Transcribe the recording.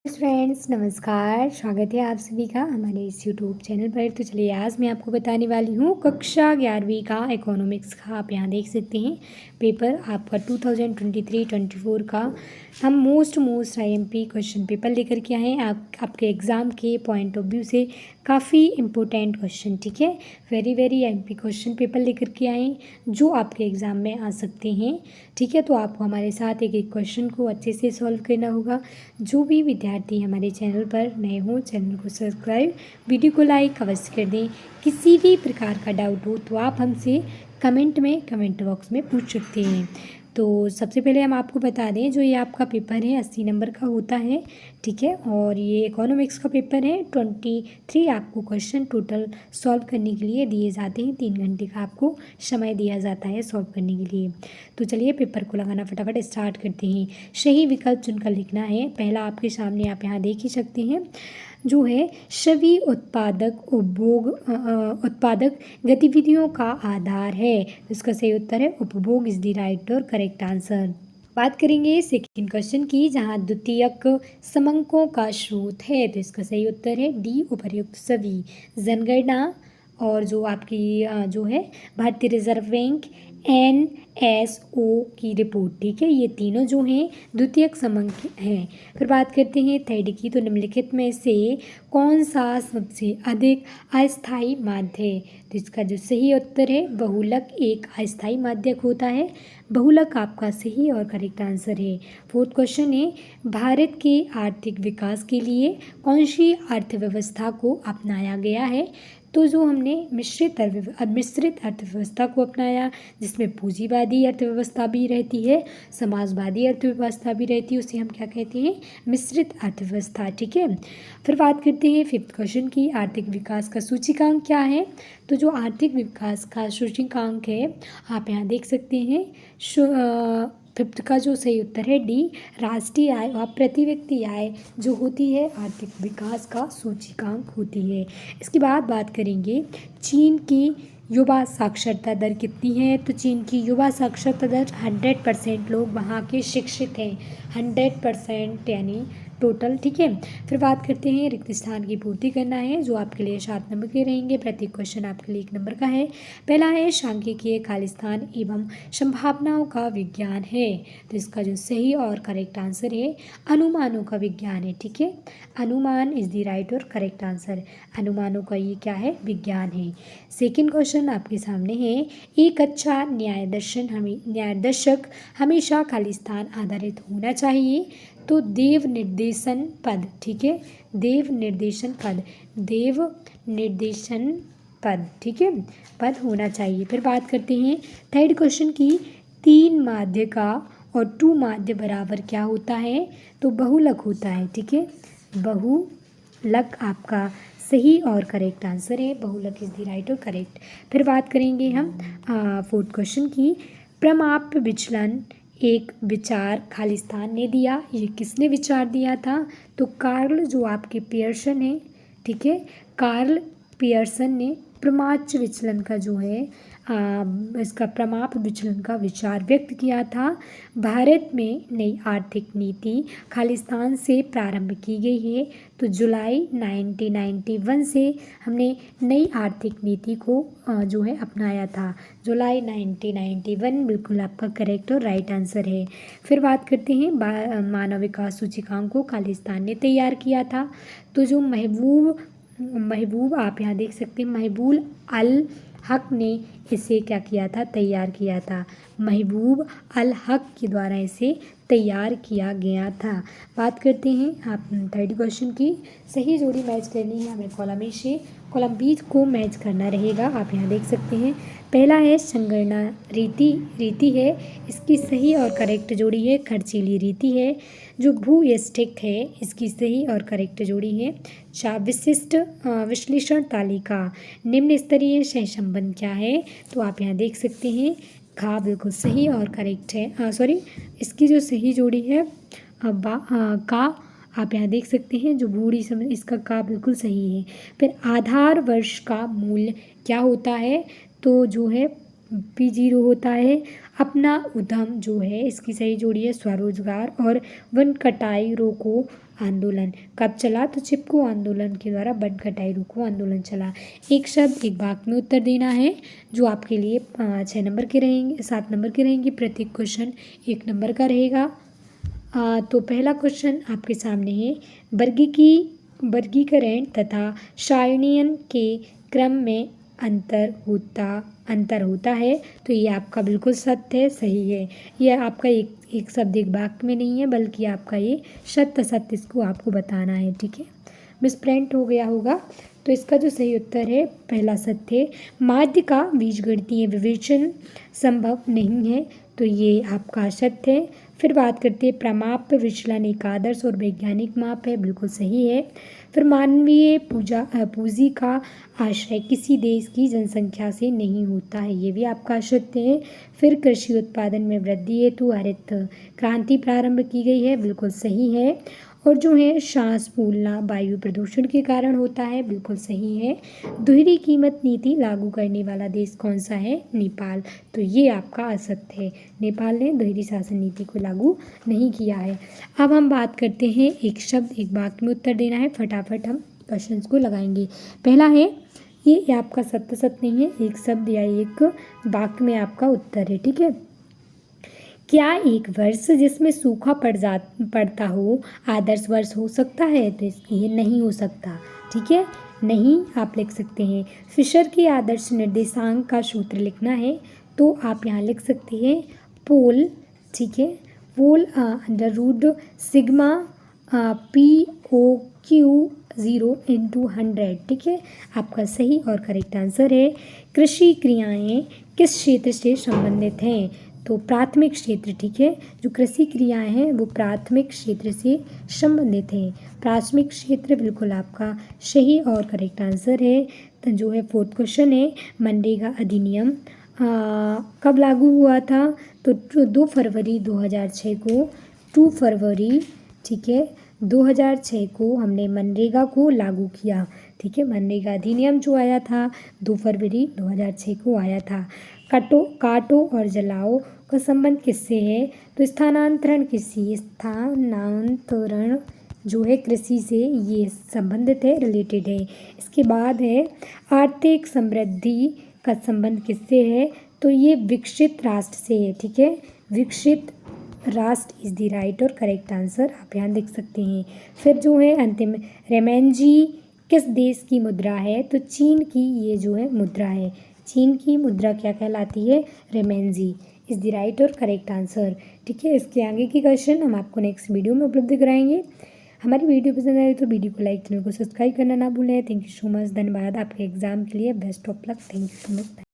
Friends नमस्कार। स्वागत है आप सभी का हमारे इस यूट्यूब चैनल पर। तो चलिए आज मैं आपको बताने वाली हूँ कक्षा 11वीं का इकोनॉमिक्स का। आप यहाँ देख सकते हैं पेपर आपका 2023-24 का हम मोस्ट आईएमपी क्वेश्चन पेपर लेकर के आए हैं आपके एग्ज़ाम के पॉइंट ऑफ व्यू से। काफ़ी इम्पोर्टेंट क्वेश्चन, ठीक है, वेरी आईएमपी क्वेश्चन पेपर लेकर के आए जो आपके एग्ज़ाम में आ सकते हैं, ठीक है। तो आपको हमारे साथ एक एक क्वेश्चन को अच्छे से सॉल्व करना होगा। जो भी विद्यार्थी हमारे चैनल पर नए हों, चैनल को सब्सक्राइब, वीडियो को लाइक अवश्य कर दें। किसी भी प्रकार का डाउट हो तो आप हमसे कमेंट बॉक्स में पूछ सकते हैं। तो सबसे पहले हम आपको बता दें, जो ये आपका पेपर है 80 नंबर का होता है, ठीक है। और ये इकोनॉमिक्स का पेपर है। 23 आपको क्वेश्चन टोटल सॉल्व करने के लिए दिए जाते हैं। 3 घंटे का आपको समय दिया जाता है सॉल्व करने के लिए। तो चलिए पेपर को लगाना फटाफट स्टार्ट करते हैं। सही विकल्प चुनकर लिखना है। पहला आपके सामने आप यहाँ देख ही सकते हैं, जो है सभी उत्पादक गतिविधियों का आधार है। तो इसका सही उत्तर है उपभोग इज द राइट और करेक्ट आंसर। बात करेंगे सेकंड क्वेश्चन की, जहां द्वितीयक समंकों का स्रोत है। तो इसका सही उत्तर है डी उपर्युक्त सभी। जनगणना और जो आपकी जो है भारतीय रिजर्व बैंक NSO की रिपोर्ट, ठीक है, ये तीनों जो हैं द्वितीयक समंक हैं। फिर बात करते हैं थर्ड की, तो निम्नलिखित में से कौन सा सबसे अधिक अस्थायी माध्य है। तो इसका जो सही उत्तर है बहुलक एक अस्थायी माध्यक होता है। बहुलक आपका सही और करेक्ट आंसर है। फोर्थ क्वेश्चन है, भारत के आर्थिक विकास के लिए कौन सी अर्थव्यवस्था को अपनाया गया है। तो जो हमने मिश्रित अर्थव्यवस्था को अपनाया, जिसमें पूंजीवादी अर्थव्यवस्था भी रहती है, समाजवादी अर्थव्यवस्था भी रहती है, उसे हम क्या कहते हैं, मिश्रित अर्थव्यवस्था, ठीक है। फिर बात करते हैं फिफ्थ क्वेश्चन की, आर्थिक विकास का सूचकांक क्या है। तो जो आर्थिक विकास का सूचकांक है, आप यहाँ देख सकते हैं, फिफ्थ का जो सही उत्तर है डी, राष्ट्रीय आय और प्रति व्यक्ति आय जो होती है आर्थिक विकास का सूचकांक होती है। इसके बाद बात करेंगे चीन की युवा साक्षरता दर कितनी है। तो चीन की युवा साक्षरता दर 100% लोग वहाँ के शिक्षित हैं, 100% यानी टोटल, ठीक है। फिर बात करते हैं रिक्त स्थान की पूर्ति करना है, जो आपके लिए 7 नंबर के रहेंगे। प्रत्येक क्वेश्चन आपके लिए 1 नंबर का है। पहला है सांख्यिकीय खालिस्तान एवं संभावनाओं का विज्ञान है। तो इसका जो सही और करेक्ट आंसर है अनुमानों का विज्ञान है, ठीक है। अनुमान इज द राइट और करेक्ट आंसर। अनुमानों का ये क्या है, विज्ञान है। सेकेंड क्वेश्चन आपके सामने है, एक अच्छा न्यायदर्शक हमेशा खालिस्तान आधारित होना चाहिए। तो देव निर्देशन पद, ठीक है, देव निर्देशन पद, ठीक है, पद होना चाहिए। फिर बात करते हैं थर्ड क्वेश्चन की, 3 माध्य का और 2 माध्य बराबर क्या होता है। तो बहुलक होता है, ठीक है, बहुलक आपका सही और करेक्ट आंसर है। बहुलक इज द राइट और करेक्ट। फिर बात करेंगे हम फोर्थ क्वेश्चन की, प्रमाप्य विचलन एक विचार खालिस्तान ने दिया। ये किसने विचार दिया था। तो कार्ल जो आपके पियर्सन है, ठीक है, कार्ल पियर्सन ने प्रमाच्य विचलन का जो है इसका प्रमाप विचलन का विचार व्यक्त किया था। भारत में नई आर्थिक नीति खालिस्तान से प्रारंभ की गई है। तो जुलाई 1991 से हमने नई आर्थिक नीति को जो है अपनाया था। जुलाई 1991 बिल्कुल आपका करेक्ट और राइट आंसर है। फिर बात करते हैं मानव विकास सूचकांक को खालिस्तान ने तैयार किया था। तो जो महबूब आप यहाँ देख सकते हैं, महबूब अल हक ने इसे क्या किया था, तैयार किया था। महबूब अल हक के द्वारा इसे तैयार किया गया था। बात करते हैं आप थर्ड क्वेश्चन की, सही जोड़ी मैच करनी है हमें कॉलम ए से कॉलम बी को मैच करना रहेगा। आप यहाँ देख सकते हैं, पहला है संगणना रीति है, इसकी सही और करेक्ट जोड़ी है खर्चीली रीति है। जो भूयष्ठिक है, इसकी सही और करेक्ट जोड़ी है विशिष्ट विश्लेषण तालिका। निम्न स्तरीय सहसंबंध क्या है। तो आप यहाँ देख सकते हैं खा बिल्कुल सही और करेक्ट है, इसकी जो सही जोड़ी है का, आप यहाँ देख सकते हैं जो बूढ़ी समझ, इसका का बिल्कुल सही है। फिर आधार वर्ष का मूल्य क्या होता है। तो जो है P0 होता है। अपना उद्यम जो है, इसकी सही जोड़ी है स्वरोजगार। और वन कटाई रोको आंदोलन। कब चला? तो चिपको आंदोलन के द्वारा बट घटाई रोको आंदोलन चला। एक शब्द एक वाक्य में उत्तर देना है, जो आपके लिए 6 नंबर के रहेंगे, 7 नंबर के रहेंगे। प्रत्येक क्वेश्चन 1 नंबर का रहेगा। तो पहला क्वेश्चन आपके सामने है, वर्गीकरण तथा सारणीयन के क्रम में अंतर होता है। तो ये आपका बिल्कुल सत्य है, सही है। यह आपका एक शब्द एक वाक्य में नहीं है, बल्कि आपका ये सत्य असत्य इसको आपको बताना है, ठीक है। मिसप्रिंट हो गया होगा, तो इसका जो सही उत्तर है पहला सत्य है। माध्य का बीजगणितीय विवेचन संभव नहीं है, तो ये आपका सत्य है। फिर बात करते हैं, प्रमाप विचलन एक आदर्श और वैज्ञानिक माप है, बिल्कुल सही है। फिर मानवीय पूंजी का आश्रय किसी देश की जनसंख्या से नहीं होता है, ये भी आपका सत्य है। फिर कृषि उत्पादन में वृद्धि हेतु हरित क्रांति प्रारंभ की गई है, बिल्कुल सही है। और जो है सांस फूलना वायु प्रदूषण के कारण होता है, बिल्कुल सही है। दोहरी कीमत नीति लागू करने वाला देश कौन सा है? नेपाल। तो ये आपका असत्य है, नेपाल ने दोहरी शासन नीति को लागू नहीं किया है। अब हम बात करते हैं, एक शब्द एक वाक्य में उत्तर देना है। फटाफट हम क्वेश्चंस को लगाएंगे। पहला है, ये आपका सत्य नहीं है, एक शब्द या एक वाक्य में आपका उत्तर है, ठीक है। क्या एक वर्ष जिसमें सूखा पड़ता हो आदर्श वर्ष हो सकता है? तो ये नहीं हो सकता, ठीक है, नहीं आप लिख सकते हैं। फिशर के आदर्श निर्देशांक का सूत्र लिखना है, तो आप यहाँ लिख सकते हैं पोल, ठीक है, पोल अंडर रूट सिग्मा POQ 0/100, ठीक है, आपका सही और करेक्ट आंसर है। कृषि क्रियाएं किस क्षेत्र से संबंधित हैं? तो प्राथमिक क्षेत्र, ठीक है, जो कृषि क्रियाएं हैं वो प्राथमिक क्षेत्र से संबंधित हैं। प्राथमिक क्षेत्र बिल्कुल आपका सही और करेक्ट आंसर है। तो जो है 4th क्वेश्चन है, मनरेगा अधिनियम कब लागू हुआ था? तो 2 फरवरी 2006 को, 2 फरवरी, ठीक है, 2006 को हमने मनरेगा को लागू किया, ठीक है। मनरेगा अधिनियम जो आया था 2 फरवरी 2006 को आया था। काटो और जलाओ का संबंध किससे है? तो स्थानांतरण जो है कृषि से ये संबंधित है, रिलेटेड है। इसके बाद है, आर्थिक समृद्धि का संबंध किससे है? तो ये विकसित राष्ट्र से है, ठीक है, विकसित राष्ट्र इज द राइट और करेक्ट आंसर, आप यहाँ देख सकते हैं। फिर जो है अंतिम, रेमेंजी किस देश की मुद्रा है? तो चीन की ये जो है मुद्रा है। चीन की मुद्रा क्या कहलाती है? रेमेंजी इज द राइट और करेक्ट आंसर, ठीक है। इसके आगे की क्वेश्चन हम आपको नेक्स्ट वीडियो में उपलब्ध कराएंगे। हमारी वीडियो पसंद आए तो वीडियो को लाइक, चैनल को सब्सक्राइब करना ना भूलें। थैंक यू सो मच, धन्यवाद। आपके एग्जाम के लिए best of luck. Thank you so much.